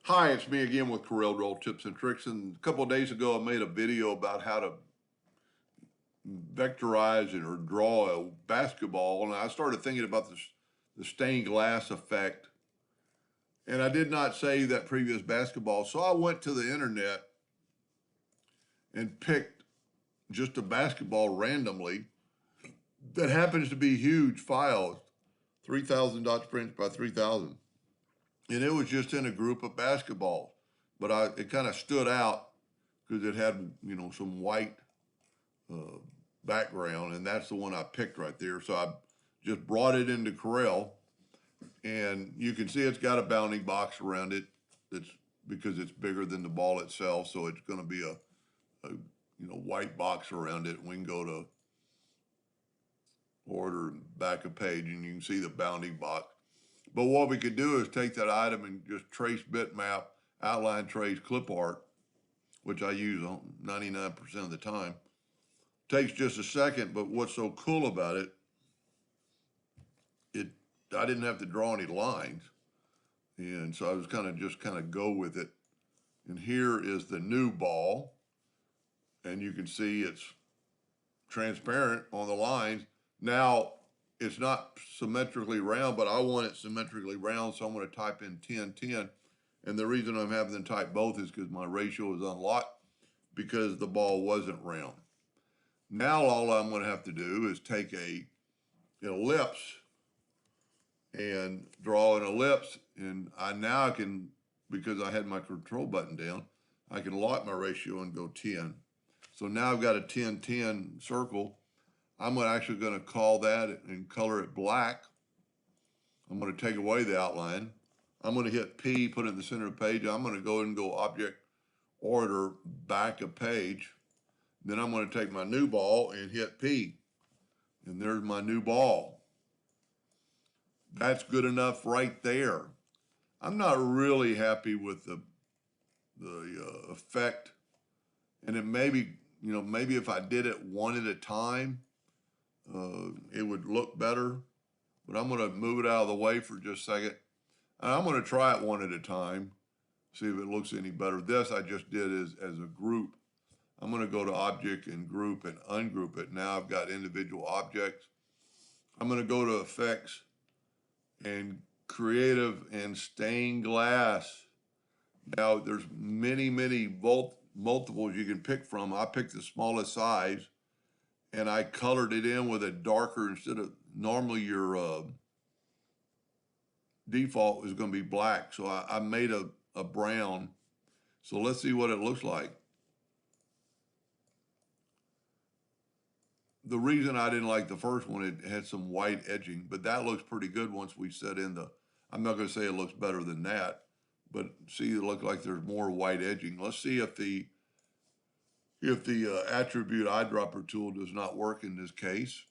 Hi, it's me again with Corel Roll Tips and Tricks. And a couple of days ago, I made a video about how to vectorize or draw a basketball. And I started thinking about the stained glass effect. And I did not save that previous basketball. So I went to the internet and picked just a basketball randomly that happens to be huge files, 3,000 dots per inch by 3,000. And it was just in a group of basketballs. But it kind of stood out because it had, some white uh, background, and that's the one I picked right there. So I just brought it into Corel, and you can see it's got a bounding box around it. That's because it's bigger than the ball itself, so it's going to be a white box around it. We can go to order back a page, and you can see the bounding box. But what we could do is take that item and just trace bitmap, outline trace, clip art, which I use 99% of the time. Takes just a second, but what's so cool about it, I didn't have to draw any lines. And so I was just kind of go with it. And here is the new ball. And you can see it's transparent on the lines. Now, it's not symmetrically round, but I want it symmetrically round, so I'm going to type in 10, 10. And the reason I'm having them type both is because my ratio is unlocked because the ball wasn't round. Now all I'm going to have to do is take an ellipse and draw an ellipse, and I can, because I had my control button down, I can lock my ratio and go 10. So now I've got a 10, 10 circle. I'm actually going to call that and color it black. I'm going to take away the outline. I'm going to hit P, put it in the center of the page. I'm going to go and go Object, Order, back a page. Then I'm going to take my new ball and hit P. And there's my new ball. That's good enough right there. I'm not really happy with the effect. And it maybe if I did it one at a time, it would look better. But I'm going to move it out of the way for just a second. And I'm going to try it one at a time, see if it looks any better. This I just did as a group. I'm going to go to Object and Group and ungroup it. Now I've got individual objects. I'm going to go to Effects and Creative and Stained Glass. Now there's many multiples you can pick from. I picked the smallest size, and I colored it in with a darker, instead of normally your default is going to be black. So I made a brown. So let's see what it looks like. The reason I didn't like the first one, it had some white edging, but that looks pretty good once we set in I'm not going to say it looks better than that, but see, it looks like there's more white edging. Let's see if the attribute eyedropper tool does not work in this case.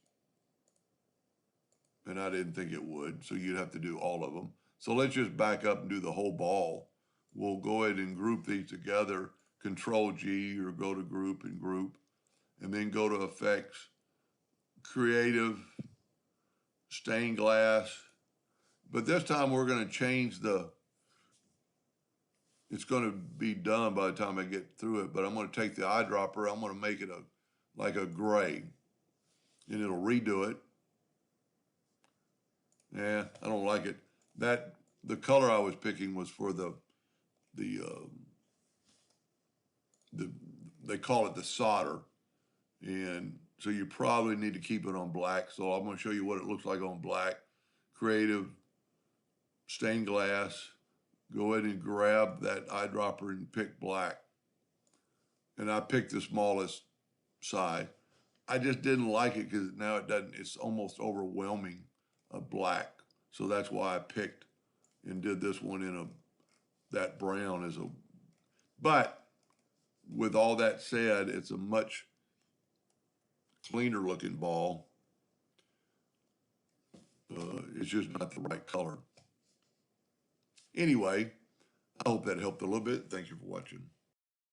And I didn't think it would, so you'd have to do all of them. So let's just back up and do the whole ball. We'll go ahead and group these together, Control G, or go to Group and Group, and then go to Effects, Creative, Stained Glass. But this time we're going to change it's going to be done by the time I get through it, but I'm going to take the eyedropper, I'm going to make it like a gray, and it'll redo it. Yeah, I don't like it. The color I was picking was for they call it the solder, and so you probably need to keep it on black. So I'm going to show you what it looks like on black. Creative, Stained Glass. Go ahead and grab that eyedropper and pick black. And I picked the smallest size. I just didn't like it because now it's almost overwhelming black. So that's why I picked and did this one in that brown but with all that said, it's a much cleaner looking ball. It's just not the right color. Anyway, I hope that helped a little bit. Thank you for watching.